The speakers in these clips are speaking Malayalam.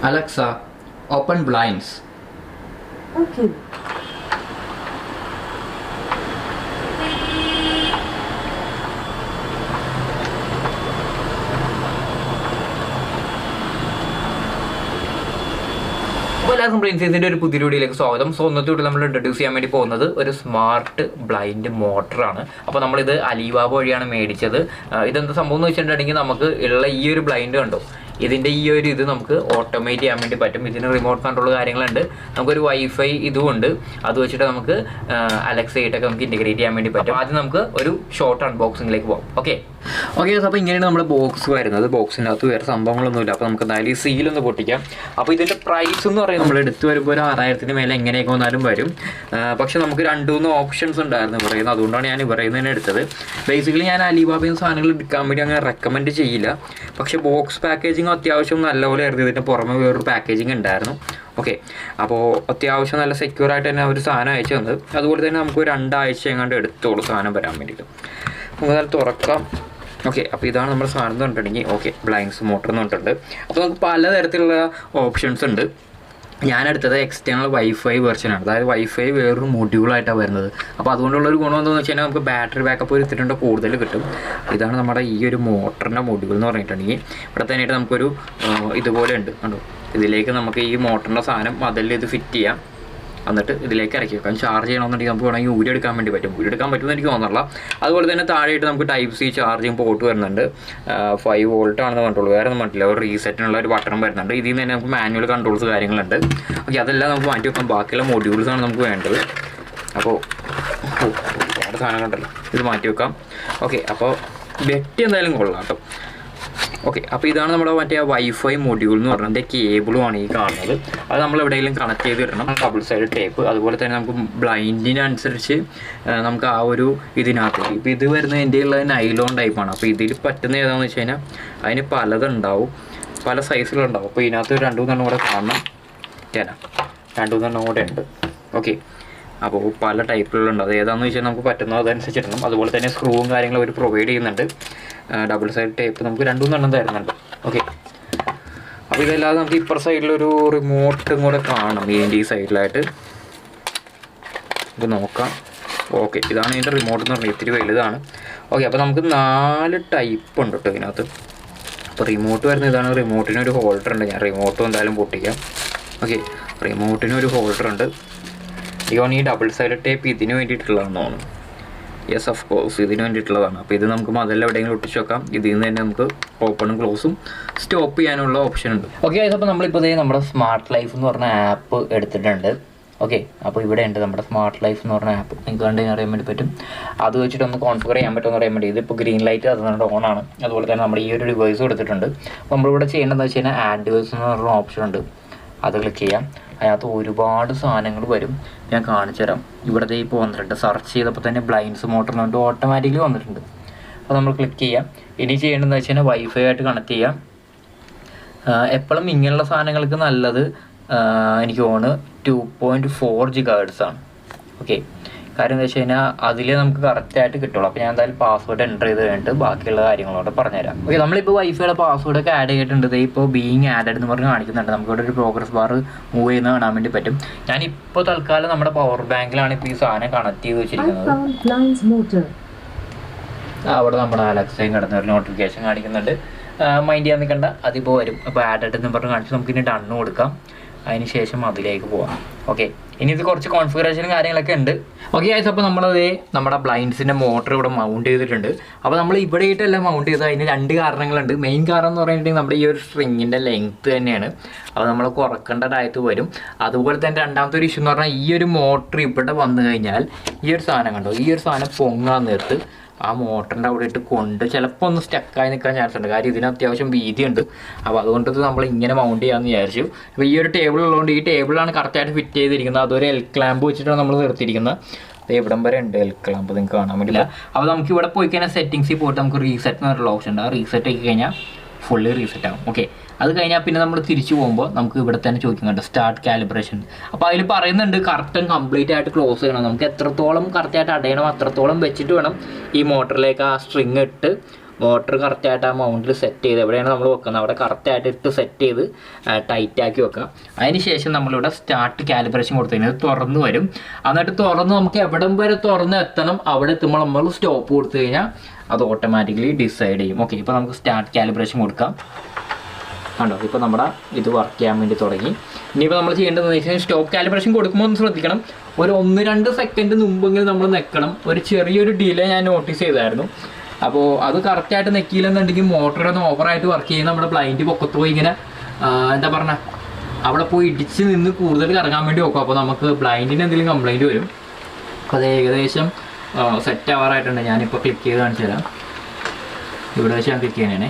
Alexa, open blinds. Okay. അപ്പോൾ എല്ലാവർക്കും പ്രിൻസസിൻ്റെ ഒരു പുതിയ വീഡിയോയിലേക്ക് സ്വാഗതം. സോ ഇന്നത്തെ വീഡിയോ നമ്മൾ ഇൻട്രൊഡ്യൂസ് ചെയ്യാൻ വേണ്ടി പോകുന്നത് ഒരു സ്മാർട്ട് ബ്ലൈൻഡ് മോട്ടറാണ്. അപ്പോൾ നമ്മളിത് അലിബാബ വഴിയാണ് മേടിച്ചത്. ഇതെന്താ സംഭവം എന്ന് വെച്ചിട്ടുണ്ടെങ്കിൽ നമുക്ക് ഉള്ള ഈ ഒരു ബ്ലൈൻഡ് കണ്ടോ, ഇതിൻ്റെ ഈ ഒരു ഇത് നമുക്ക് ഓട്ടോമേറ്റ് ചെയ്യാൻ വേണ്ടി പറ്റും. ഇതിന് റിമോട്ട് കൺട്രോൾ കാര്യങ്ങളുണ്ട്. നമുക്കൊരു വൈഫൈ ഇതുമുണ്ട്. അത് വെച്ചിട്ട് നമുക്ക് അലക്സയായിട്ടൊക്കെ നമുക്ക് ഇൻറ്റഗ്രേറ്റ് ചെയ്യാൻ വേണ്ടി പറ്റും. ആദ്യം നമുക്ക് ഒരു ഷോർട്ട് അൺബോക്സിംഗിലേക്ക് പോകാം. ഓക്കെ, അപ്പോൾ ഇങ്ങനെയാണ് നമ്മുടെ ബോക്സ് വരുന്നത്. ബോക്സിൻ്റെ അകത്ത് വേറെ സംഭവങ്ങളൊന്നുമില്ല. അപ്പോൾ നമുക്ക് എന്തായാലും ഈ സീലൊന്ന് പൊട്ടിക്കാം. അപ്പോൾ ഇതിൻ്റെ പ്രൈസ് എന്ന് പറയുന്നത് നമ്മൾ എടുത്ത് വരുമ്പോൾ ഒരു 6000-ന് മേലെ എങ്ങനെയൊക്കെ വന്നാലും വരും. പക്ഷെ നമുക്ക് 2-3 ഓപ്ഷൻസ് ഉണ്ടായിരുന്നു പറയുന്നത്. അതുകൊണ്ടാണ് ഞാൻ പറയുന്നത് തന്നെ എടുത്തത്. ബേസിക്കലി ഞാൻ അലിബാബയിൽ നിന്ന് സാധനങ്ങൾ എടുക്കാൻ വേണ്ടി അങ്ങനെ റെക്കമെൻഡ് ചെയ്യില്ല. പക്ഷേ ബോക്സ് പാക്കേജിങ് അത്യാവശ്യം നല്ലപോലെ ആയിരുന്നു. ഇതിൻ്റെ പുറമെ വേറൊരു പാക്കേജിങ് ഉണ്ടായിരുന്നു. ഓക്കെ, അപ്പോൾ അത്യാവശ്യം നല്ല സെക്യൂർ ആയിട്ട് തന്നെ ഒരു സാധനം അയച്ചു തന്നത്. അതുപോലെ തന്നെ നമുക്ക് 2 ആഴ്ച എങ്ങാണ്ട് എടുത്തോളൂ സാധനം വരാൻ വേണ്ടിയിട്ട്. നമുക്ക് അത് തുറക്കാം. ഓക്കെ, അപ്പോൾ ഇതാണ് നമ്മുടെ സാധനം എന്ന് പറഞ്ഞിട്ടുണ്ടെങ്കിൽ. ഓക്കെ, ബ്ലൈൻഡ്സ് മോട്ടർ എന്ന് പറഞ്ഞിട്ടുണ്ട്. അപ്പോൾ നമുക്ക് പലതരത്തിലുള്ള ഓപ്ഷൻസ് ഉണ്ട്. ഞാനെടുത്തത് എക്സ്റ്റേണൽ വൈഫൈ വെർഷനാണ്. അതായത് വൈഫൈ വേറൊരു മൊഡ്യൂളായിട്ടാണ് വരുന്നത്. അപ്പോൾ അതുകൊണ്ടുള്ളൊരു ഗുണം എന്താണെന്ന് വെച്ച് കഴിഞ്ഞാൽ നമുക്ക് ബാറ്ററി ബാക്കപ്പ് ഒരു 2 കൂടുതൽ കിട്ടും. ഇതാണ് നമ്മുടെ ഈ ഒരു മോട്ടറിൻ്റെ മൊഡ്യൂൾ എന്ന് പറഞ്ഞിട്ടുണ്ടെങ്കിൽ. ഇവിടെ തന്നെയായിട്ട് നമുക്കൊരു ഇതുപോലെ ഉണ്ട് കണ്ടോ. ഇതിലേക്ക് നമുക്ക് ഈ മോട്ടറിൻ്റെ സാധനം അതിൽ ഇത് ഫിറ്റ് ചെയ്യാം. എന്നിട്ട് ഇതിലേക്ക് ഇറക്കി വെക്കാം. ചാർജ് ചെയ്യണമെന്നുണ്ടെങ്കിൽ നമുക്ക് വേണമെങ്കിൽ ഊരിയെടുക്കാൻ വേണ്ടി പറ്റും. ഊരിയെടുക്കാൻ പറ്റുമെന്ന് എനിക്ക് തോന്നുന്നില്ല. അതുപോലെ തന്നെ താഴെയായിട്ട് നമുക്ക് Type-C ചാർജിങ് പോർട്ട് വരുന്നുണ്ട്. 5 വോൾട്ട് ആണെന്ന് പറഞ്ഞിട്ടുള്ളൂ, വേറെ ഒന്നും പറ്റില്ല. ഒരു റീസെറ്റിനുള്ള ഒരു ബട്ടൺ വരുന്നുണ്ട്. ഇതിൽ നിന്ന് തന്നെ നമുക്ക് മാനുവൽ കൺട്രോൾസ് കാര്യങ്ങളുണ്ട്. ഓക്കെ, അതെല്ലാം നമുക്ക് മാറ്റി വെക്കാം. ബാക്കിയുള്ള മൊഡ്യൂൾസാണ് നമുക്ക് വേണ്ടത്. അപ്പോൾ ഒരുപാട് സാധനം കണ്ടല്ലോ, ഇത് മാറ്റി വെക്കാം. ഓക്കെ, അപ്പോൾ വെട്ടി എന്തായാലും കൊള്ളാം കേട്ടോ. ഓക്കെ, അപ്പോൾ ഇതാണ് നമ്മുടെ മറ്റേ വൈഫൈ മൊഡ്യൂൾ എന്ന് പറഞ്ഞത്. കേബിളുമാണ് ഈ കാണുന്നത്. അത് നമ്മൾ എവിടെയെങ്കിലും കണക്ട് ചെയ്ത് ഇടണം. Double side tape. അതുപോലെ തന്നെ നമുക്ക് ബ്ലൈൻഡിനനുസരിച്ച് നമുക്ക് ആ ഒരു ഇതിനകത്ത് ഇപ്പോൾ ഇത് വരുന്നത് എൻ്റെ ഉള്ളത് നൈലോൺ ടൈപ്പാണ്. അപ്പോൾ ഇതിൽ പറ്റുന്ന ഏതാണെന്ന് വെച്ച് കഴിഞ്ഞാൽ അതിന് പലതുണ്ടാവും, പല സൈസിലുണ്ടാവും. അപ്പോൾ ഇതിനകത്ത് 2-3 കൂടെ കാണണം. 2-3 കൂടെ ഉണ്ട്. ഓക്കെ, അപ്പോൾ പല ടൈപ്പിലുണ്ട്. അത് ഏതാണെന്ന് വെച്ചാൽ നമുക്ക് പറ്റുന്നത് അതനുസരിച്ച് ഇടണം. അതുപോലെ തന്നെ സ്ക്രൂവും കാര്യങ്ങളും അവർ പ്രൊവൈഡ് ചെയ്യുന്നുണ്ട്. ഡബിൾ സൈഡ് ടേപ്പ് നമുക്ക് 2-3 തരുന്നുണ്ട്. ഓക്കെ, അപ്പോൾ ഇതല്ലാതെ നമുക്ക് ഇപ്പുറ സൈഡിലൊരു റിമോട്ടും കൂടെ കാണും. ഈ സൈഡിലായിട്ട് ഇത് നോക്കാം. ഓക്കെ, ഇതാണ് ഇതിൻ്റെ റിമോട്ട് എന്ന് പറഞ്ഞാൽ. ഇത്തിരി വലുതാണ്. ഓക്കെ, അപ്പോൾ നമുക്ക് 4 ടൈപ്പ് ഉണ്ട് കേട്ടോ ഇതിനകത്ത്. അപ്പോൾ റിമോട്ട് വരുന്ന ഇതാണ്. റിമോട്ടിനൊരു ഹോൾഡർ ഉണ്ട്. ഞാൻ റിമോട്ടും എന്തായാലും പൊട്ടിക്കാം. ഓക്കെ, റിമോട്ടിനൊരു ഹോൾഡർ ഉണ്ട്. ഈ ഡബിൾ സൈഡ് ടേപ്പ് ഇതിന് വേണ്ടിയിട്ടുള്ളതാണെന്ന് തോന്നുന്നു. യെസ്, ഓഫ് കോഴ്സ് ഇതിന് വേണ്ടിയിട്ടുള്ളതാണ്. അപ്പോൾ ഇത് നമുക്ക് മതിൽ എവിടെയെങ്കിലും ഒട്ടിച്ച് വെക്കാം. ഇതിൽ നിന്ന് തന്നെ നമുക്ക് ഓപ്പണും ക്ലോസും സ്റ്റോപ്പ് ചെയ്യാനുള്ള ഓപ്ഷൻ ഉണ്ട്. ഓക്കെ, അപ്പോൾ നമ്മളിപ്പോൾ നമ്മുടെ സ്മാർട്ട് ലൈഫ് എന്ന് പറഞ്ഞ ആപ്പ് എടുത്തിട്ടുണ്ട്. ഓക്കെ, അപ്പോൾ ഇവിടെ ഉണ്ട് നമ്മുടെ സ്മാർട്ട് ലൈഫ് എന്ന് പറഞ്ഞ ആപ്പ്. നിങ്ങൾക്ക് കണ്ട് അറിയാൻ വേണ്ടി പറ്റും. അത് വെച്ചിട്ട് ഒന്ന് കോൺഫിഗർ ചെയ്യാൻ പറ്റുമെന്ന് അറിയാൻ വേണ്ടി. ഇതിപ്പോൾ ഗ്രീൻ ലൈറ്റ് അതുകൊണ്ട് ഓണാണ്. അതുപോലെ തന്നെ നമ്മുടെ ഈ ഒരു ഡിവൈസ് കൊടുത്തിട്ടുണ്ട്. അപ്പോൾ നമ്മളിവിടെ ചെയ്യേണ്ടതെന്ന് വെച്ച് കഴിഞ്ഞാൽ ആഡ് ഡിവൈസ് എന്ന് പറഞ്ഞ ഓപ്ഷൻ ഉണ്ട്. അത് ക്ലിക്ക് ചെയ്യാം. അതിനകത്ത് ഒരുപാട് സാധനങ്ങൾ വരും. ഞാൻ കാണിച്ചു തരാം. ഇവിടുത്തെ ഇപ്പോൾ വന്നിട്ടുണ്ട്. സെർച്ച് ചെയ്തപ്പോൾ തന്നെ ബ്ലൈൻഡ്സ് മോട്ടർ എന്ന് പറഞ്ഞിട്ട് ഓട്ടോമാറ്റിക്കലി വന്നിട്ടുണ്ട്. അപ്പോൾ നമ്മൾ ക്ലിക്ക് ചെയ്യാം. ഇനി ചെയ്യേണ്ടതെന്ന് വെച്ച് കഴിഞ്ഞാൽ വൈഫൈ ആയിട്ട് കണക്ട് ചെയ്യാം. എപ്പോഴും ഇങ്ങനെയുള്ള സാധനങ്ങൾക്ക് നല്ലത് എനിക്ക് തോന്നുന്നു 2.4 GHz ആണ്. ഓക്കെ, കാര്യം എന്താ വെച്ച് കഴിഞ്ഞാൽ അതിൽ നമുക്ക് കറക്റ്റായിട്ട് കിട്ടുള്ളൂ. അപ്പോൾ ഞാൻ എന്തായാലും പാസ്വേഡ് എൻ്റർ ചെയ്ത് കഴിഞ്ഞിട്ട് ബാക്കിയുള്ള കാര്യങ്ങളോട് പറഞ്ഞുതരാം. ഓക്കെ, നമ്മളിപ്പോൾ വൈഫൈയുടെ പാസ്വേഡൊക്കെ ആഡ് ചെയ്തിട്ടുണ്ട്. ഇപ്പോൾ ബീയിങ് ആഡഡ് എന്ന് പറഞ്ഞ് കാണിക്കുന്നുണ്ട്. നമുക്കിവിടെ ഒരു പ്രോഗ്രസ് ബാർ മൂവ് ചെയ്യുന്നത് കാണാൻ വേണ്ടി പറ്റും. ഞാനിപ്പോൾ തൽക്കാലം നമ്മുടെ പവർ ബാങ്കിലാണ് ഇപ്പോൾ ഈ സാധനം കണക്ട് ചെയ്ത് വെച്ചിരിക്കുന്നത്. അവിടെ നമ്മുടെ അലക്സയും കിടന്ന ഒരു നോട്ടിഫിക്കേഷൻ കാണിക്കുന്നുണ്ട്. മൈൻഡ് ചെയ്യാൻ നിൽക്കണ്ട, അതിപ്പോൾ വരും. അപ്പോൾ ആഡഡ് എന്ന് പറഞ്ഞ് കാണിച്ച് നമുക്കിനി ഡണ്ണ് കൊടുക്കാം. അതിന് ശേഷം അതിലേക്ക് പോവാം. ഓക്കെ, ഇനി ഇത് കുറച്ച് കോൺഫിഗറേഷനും കാര്യങ്ങളൊക്കെ ഉണ്ട്. ഓക്കെ, അപ്പോൾ നമ്മളത് നമ്മുടെ ബ്ലൈൻഡ്സിൻ്റെ മോട്ടർ ഇവിടെ മൗണ്ട് ചെയ്തിട്ടുണ്ട്. അപ്പോൾ നമ്മൾ ഇവിടെ ആയിട്ടല്ല മൗണ്ട് ചെയ്തത്. അതിന് 2 കാരണങ്ങളുണ്ട്. മെയിൻ കാരണം എന്ന് പറഞ്ഞിട്ടുണ്ടെങ്കിൽ നമ്മുടെ ഈ ഒരു സ്ട്രിങ്ങിൻ്റെ ലെങ്ത്ത് തന്നെയാണ്. അത് നമ്മൾ കുറക്കേണ്ടതായിട്ട് വരും. അതുപോലെ തന്നെ രണ്ടാമത്തെ ഒരു ഇഷ്യൂ എന്ന് പറഞ്ഞാൽ ഈ ഒരു മോട്ടർ ഇവിടെ വന്നു കഴിഞ്ഞാൽ ഈ ഒരു സാധനം കണ്ടോ, ഈ ഒരു സാധനം പൊങ്ങാൻ നേരത്ത് ആ മോട്ടറിൻ്റെ അവിടെ ഇട്ട് കൊണ്ട് ചിലപ്പോൾ ഒന്ന് സ്റ്റക്കായി നിൽക്കാൻ ചാൻസ് ഉണ്ട്. കാര്യം ഇതിന് അത്യാവശ്യം വീതിയുണ്ട്. അപ്പോൾ അതുകൊണ്ട് നമ്മൾ ഇങ്ങനെ മൗണ്ട് ചെയ്യാമെന്ന് വിചാരിച്ചു. അപ്പോൾ ഈ ഒരു ടേബിൾ ഉള്ളതുകൊണ്ട് ഈ ടേബിളാണ് കറക്റ്റായിട്ട് ഫിറ്റ് ചെയ്തിരിക്കുന്നത്. അതൊരു എൽ ക്ലാമ്പ് വെച്ചിട്ടാണ് നമ്മൾ നിർത്തിയിരിക്കുന്നത്. അത് എവിടം വരെ ഉണ്ട് എൽ ക്ലാമ്പ് നിങ്ങൾക്ക് കാണാൻ പറ്റില്ല. അപ്പോൾ നമുക്ക് ഇവിടെ പോയി കഴിഞ്ഞാൽ സെറ്റിങ്സിൽ പോയിട്ട് നമുക്ക് റീസെറ്റ് എന്ന് പറഞ്ഞിട്ടുള്ള ഓപ്ഷൻ ഉണ്ട്. ആ റീസെറ്റ് ആക്കി കഴിഞ്ഞാൽ ഫുള്ളി റീസെറ്റ് ആകും. ഓക്കെ, അത് കഴിഞ്ഞാൽ പിന്നെ നമ്മൾ തിരിച്ചു പോകുമ്പോൾ നമുക്ക് ഇവിടെ തന്നെ ചോദിക്കുന്നുണ്ട് സ്റ്റാർട്ട് കാലിബ്രേഷൻ. അപ്പോൾ അതിൽ പറയുന്നുണ്ട് കറക്റ്റും കംപ്ലീറ്റ് ആയിട്ട് ക്ലോസ് ചെയ്യണം. നമുക്ക് എത്രത്തോളം കറക്റ്റായിട്ട് അടയണം അത്രത്തോളം വെച്ചിട്ട് വേണം ഈ മോട്ടറിലേക്ക് ആ സ്ട്രിങ് ഇട്ട് മോട്ടർ കറക്റ്റായിട്ട് ആ മൗണ്ടിൽ സെറ്റ് ചെയ്ത് എവിടെയാണ് നമ്മൾ വെക്കുന്നത് അവിടെ കറക്റ്റായിട്ട് ഇട്ട് സെറ്റ് ചെയ്ത് ടൈറ്റാക്കി വെക്കുക. അതിന് ശേഷം നമ്മളിവിടെ സ്റ്റാർട്ട് കാലിബ്രേഷൻ കൊടുത്തു കഴിഞ്ഞാൽ അത് തുറന്ന് വരും. എന്നിട്ട് തുറന്ന് നമുക്ക് എവിടം വരെ തുറന്ന് എത്തണം അവിടെ എത്തുമ്പോൾ നമ്മൾ സ്റ്റോപ്പ് കൊടുത്തു കഴിഞ്ഞാൽ അത് ഓട്ടോമാറ്റിക്കലി ഡിസൈഡ് ചെയ്യും. ഓക്കെ, ഇപ്പോൾ നമുക്ക് സ്റ്റാർട്ട് കാലിബ്രേഷൻ കൊടുക്കാം. കണ്ടോ, ഇപ്പോൾ നമ്മുടെ ഇത് വർക്ക് ചെയ്യാൻ വേണ്ടി തുടങ്ങി. ഇനിയിപ്പോൾ നമ്മൾ ചെയ്യേണ്ടതെന്ന് വെച്ച് കഴിഞ്ഞാൽ സ്റ്റോപ്പ് കാലിബ്രേഷൻ കൊടുക്കുമ്പോൾ ഒന്ന് ശ്രദ്ധിക്കണം, ഒരു 1-2 സെക്കൻഡ് മുമ്പെങ്കിലും നമ്മൾ നിൽക്കണം. ഒരു ചെറിയൊരു ഡിലേ ഞാൻ നോട്ടീസ് ചെയ്തായിരുന്നു. അപ്പോൾ അത് കറക്റ്റായിട്ട് നിൽക്കില്ലെന്നുണ്ടെങ്കിൽ മോട്ടറൊന്ന് ഓവറായിട്ട് വർക്ക് ചെയ്യുന്ന നമ്മുടെ ബ്ലൈൻഡ് പൊക്കത്ത് പോയി ഇങ്ങനെ എന്താ പറഞ്ഞ അവിടെ പോയി ഇടിച്ച് നിന്ന് കൂടുതൽ കറങ്ങാൻ വേണ്ടി നോക്കും. അപ്പോൾ നമുക്ക് ബ്ലൈൻഡിന് എന്തെങ്കിലും കംപ്ലൈൻറ്റ് വരും. അപ്പോൾ അത് ഏകദേശം സെറ്റ് ആവാറായിട്ടുണ്ട്. ഞാനിപ്പോൾ ക്ലിക്ക് ചെയ്ത് കാണിച്ചു തരാം. ഇവിടെ വെച്ച് ഞാൻ ക്ലിക്ക് ചെയ്യാനാണേ.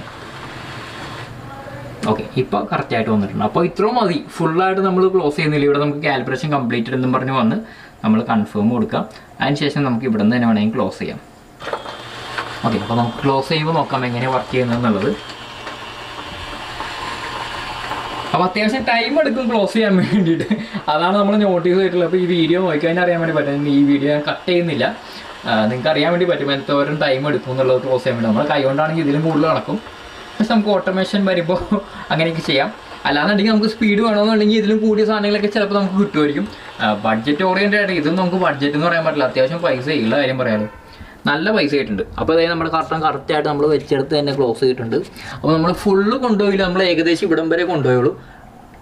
ഓക്കെ, ഇപ്പോൾ കറക്റ്റായിട്ട് വന്നിട്ടുണ്ട്. അപ്പോൾ ഇത്രയും മതി, ഫുള്ളായിട്ട് നമ്മൾ ക്ലോസ് ചെയ്യുന്നില്ല. ഇവിടെ നമുക്ക് കാലിബ്രേഷൻ കംപ്ലീറ്റഡ് എന്നും പറഞ്ഞ് വന്ന് നമ്മൾ കൺഫേം കൊടുക്കാം. അതിന് ശേഷം നമുക്ക് ഇവിടെ നിന്ന് തന്നെ വേണമെങ്കിൽ ക്ലോസ് ചെയ്യാം. ഓക്കെ, അപ്പോൾ നമുക്ക് ക്ലോസ് ചെയ്യുമ്പോൾ നോക്കാം എങ്ങനെയാണ് വർക്ക് ചെയ്യുന്നതെന്നുള്ളത്. അപ്പോൾ അത്യാവശ്യം ടൈം എടുക്കും ക്ലോസ് ചെയ്യാൻ വേണ്ടിയിട്ട്. അതാണ് നമ്മൾ നോട്ടീസ് ചെയ്തിട്ടുള്ളത്. അപ്പോൾ ഈ വീഡിയോ നോക്കിക്കഴിഞ്ഞാൽ അറിയാൻ വേണ്ടി പറ്റും. ഈ വീഡിയോ ഞാൻ കട്ട് ചെയ്യുന്നില്ല, നിങ്ങൾക്ക് അറിയാൻ വേണ്ടി പറ്റും എന്തോരം ടൈം എടുക്കും എന്നുള്ളത് ക്ലോസ് ചെയ്യാൻ വേണ്ടി. നമ്മൾ കൈ കൊണ്ടാണെങ്കിൽ ഇതിലും കൂടുതൽ നടക്കും. പക്ഷെ നമുക്ക് ഓട്ടോമേഷൻ വരുമ്പോൾ അങ്ങനെയൊക്കെ ചെയ്യാം. അല്ലാന്നുണ്ടെങ്കിൽ നമുക്ക് സ്പീഡ് വേണമെന്നുണ്ടെങ്കിൽ ഇതിലും കൂടിയ സാധനങ്ങളൊക്കെ ചിലപ്പോൾ നമുക്ക് കിട്ടുമായിരിക്കും. ബഡ്ജറ്റ് ഓറിയൻറ്റഡ് ആയിട്ട് ഇതും നമുക്ക് ബഡ്ജറ്റ് എന്ന് പറയാൻ പറ്റില്ല. അത്യാവശ്യം പൈസ ഉള്ള കാര്യം പറയാമല്ലോ, നല്ല പൈസ ആയിട്ടുണ്ട്. അപ്പോൾ അതായത് നമ്മുടെ കറക്റ്റായിട്ട് നമ്മൾ വെച്ചെടുത്ത് തന്നെ ക്ലോസ് ചെയ്തിട്ടുണ്ട്. അപ്പോൾ നമ്മൾ ഫുള്ള് കൊണ്ടുപോയില്ല, നമ്മൾ ഏകദേശം ഇവിടം വരെ കൊണ്ടുപോയുള്ളൂ.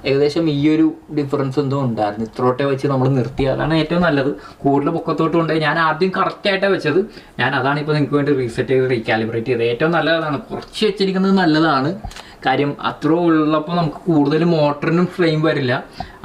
ഏകദേശം ഈ ഒരു ഡിഫറൻസ് എന്തോ ഉണ്ടായിരുന്നു. ഇത്രോട്ടെ വെച്ച് നമ്മൾ നിർത്തി, അതാണ് ഏറ്റവും നല്ലത്. കൂടുതൽ പൊക്കത്തോട്ട് കൊണ്ടുപോയി ഞാൻ ആദ്യം കറക്റ്റായിട്ടാണ് വെച്ചത്. ഞാൻ അതാണ് ഇപ്പോൾ നിങ്ങൾക്ക് വേണ്ടി റീസെറ്റ് ചെയ്ത് റീകാലിബ്രേറ്റ് ചെയ്തത്. ഏറ്റവും നല്ലതാണ്, കുറച്ച് വെച്ചിരിക്കുന്നത് നല്ലതാണ്. കാര്യം അത്ര ഉള്ളപ്പോൾ നമുക്ക് കൂടുതൽ മോട്ടറിനും ഫ്ലെയിം വരില്ല,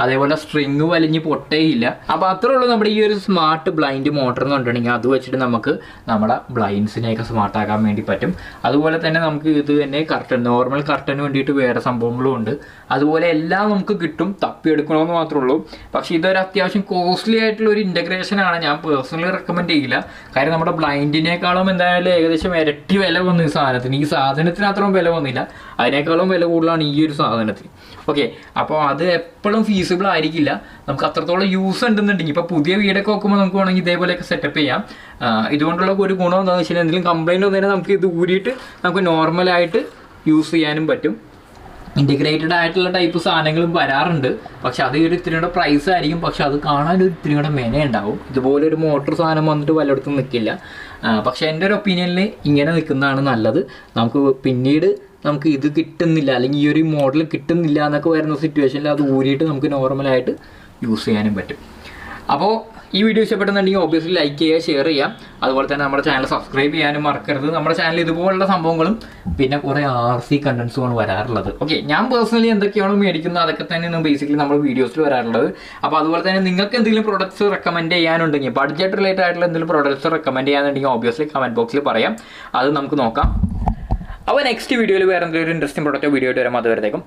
അതേപോലെ സ്ട്രിങ് വലിഞ്ഞ് പൊട്ടേയില്ല. അപ്പോൾ അത്ര ഉള്ളൂ നമ്മുടെ ഈ ഒരു സ്മാർട്ട് ബ്ലൈൻഡ് മോട്ടർ എന്ന് പറഞ്ഞിട്ടുണ്ടെങ്കിൽ അത് വെച്ചിട്ട് നമുക്ക് നമ്മുടെ ബ്ലൈൻഡ്സിനെയൊക്കെ സ്മാർട്ടാക്കാൻ വേണ്ടി പറ്റും. അതുപോലെ തന്നെ നമുക്ക് ഇത് തന്നെ കർട്ടൻ, നോർമൽ കർട്ടന് വേണ്ടിയിട്ട് വേറെ സംഭവങ്ങളും ഉണ്ട്. അതുപോലെ എല്ലാം നമുക്ക് കിട്ടും, തപ്പിയെടുക്കണമെന്ന് മാത്രമേ ഉള്ളൂ. പക്ഷേ ഇതൊരു അത്യാവശ്യം കോസ്റ്റ്ലി ആയിട്ടുള്ള ഒരു ഇൻ്റഗ്രേഷനാണ്. ഞാൻ പേഴ്സണലി റെക്കമെൻഡ് ചെയ്യില്ല. കാര്യം നമ്മുടെ ബ്ലൈൻഡിനേക്കാളും എന്തായാലും ഏകദേശം ഇരട്ടി വില വന്നു ഈ സാധനത്തിന്. ഈ സാധനത്തിന് അത്രയും വില വന്നില്ല, അതിനേക്കാളും വില കൂടുതലാണ് ഈ ഒരു സാധനത്തിന്. ഓക്കെ, അപ്പോൾ അത് എപ്പോഴും ഫീസിബിൾ ആയിരിക്കില്ല. നമുക്ക് അത്രത്തോളം യൂസ് ഉണ്ടെന്നുണ്ടെങ്കിൽ ഇപ്പോൾ പുതിയ വീടൊക്കെ നോക്കുമ്പോൾ നമുക്ക് വേണമെങ്കിൽ ഇതേപോലെയൊക്കെ സെറ്റപ്പ് ചെയ്യാം. ഇതുകൊണ്ടുള്ള ഒരു ഗുണം എന്താണെന്ന് വെച്ചാൽ എന്തെങ്കിലും കംപ്ലൈൻറ്റ് വന്നതിന് നമുക്ക് ഇത് ഊരിയിട്ട് നമുക്ക് നോർമലായിട്ട് യൂസ് ചെയ്യാനും പറ്റും. ഇൻറ്റഗ്രേറ്റഡ് ആയിട്ടുള്ള ടൈപ്പ് സാധനങ്ങളും വരാറുണ്ട്, പക്ഷെ അത് ഒരു ഇത്തിരി കൂടെ പ്രൈസ് ആയിരിക്കും. പക്ഷെ അത് കാണാൻ ഒരു ഇത്തിരി കൂടെ മെന ഉണ്ടാവും. ഇതുപോലെ ഒരു മോട്ടർ സാധനം വന്നിട്ട് പലയിടത്തും നിൽക്കില്ല. പക്ഷെ എൻ്റെ ഒരു ഒപ്പീനിയനിൽ ഇങ്ങനെ നിൽക്കുന്നതാണ് നല്ലത്. നമുക്ക് പിന്നീട് നമുക്ക് ഇത് കിട്ടുന്നില്ല, അല്ലെങ്കിൽ ഈ ഒരു മോഡൽ കിട്ടുന്നില്ല എന്നൊക്കെ വരുന്ന സിറ്റുവേഷനിൽ അത് ഊരിയിട്ട് നമുക്ക് നോർമലായിട്ട് യൂസ് ചെയ്യാനും പറ്റും. അപ്പോൾ ഈ വീഡിയോ ഇഷ്ടപ്പെടുന്നുണ്ടെങ്കിൽ ഒബ്വിയസ്ലി ലൈക്ക് ചെയ്യുക, ഷെയർ ചെയ്യാം. അതുപോലെ തന്നെ നമ്മുടെ ചാനൽ സബ്സ്ക്രൈബ് ചെയ്യാനും മറക്കരുത്. നമ്മുടെ ചാനൽ ഇതുപോലുള്ള സംഭവങ്ങളും പിന്നെ കുറേ RC കണ്ടൻസുമാണ് വരാറുള്ളത്. ഓക്കെ, ഞാൻ പേഴ്സണലി എന്തൊക്കെയാണോ മേടിക്കുന്നത് അതൊക്കെ തന്നെയാണ് ബേസിക്കലി നമ്മൾ വീഡിയോസിൽ വരാറുള്ളത്. അപ്പോൾ അതുപോലെ തന്നെ നിങ്ങൾക്ക് എന്തെങ്കിലും പ്രോഡക്റ്റ്സ് റെക്കമെൻഡ് ചെയ്യാനുണ്ടെങ്കിൽ, ബഡ്ജറ്റ് റിലേറ്റഡ് ആയിട്ടുള്ള എന്തെങ്കിലും പ്രോഡക്റ്റ്സ് റെക്കമെൻഡ് ചെയ്യാനുണ്ടെങ്കിൽ ഒബ്വിയസ്ലി കമൻറ്റ് ബോക്സിൽ പറയാം, അത് നമുക്ക് നോക്കാം. അപ്പോൾ നെക്സ്റ്റ് വീഡിയോയിൽ വേറെ എന്തെങ്കിലും ഇൻട്രസ്റ്റിംഗ് പ്രോഡക്റ്റോ വീഡിയോ ആയിട്ട് വരാം. അതുവരത്തേക്കും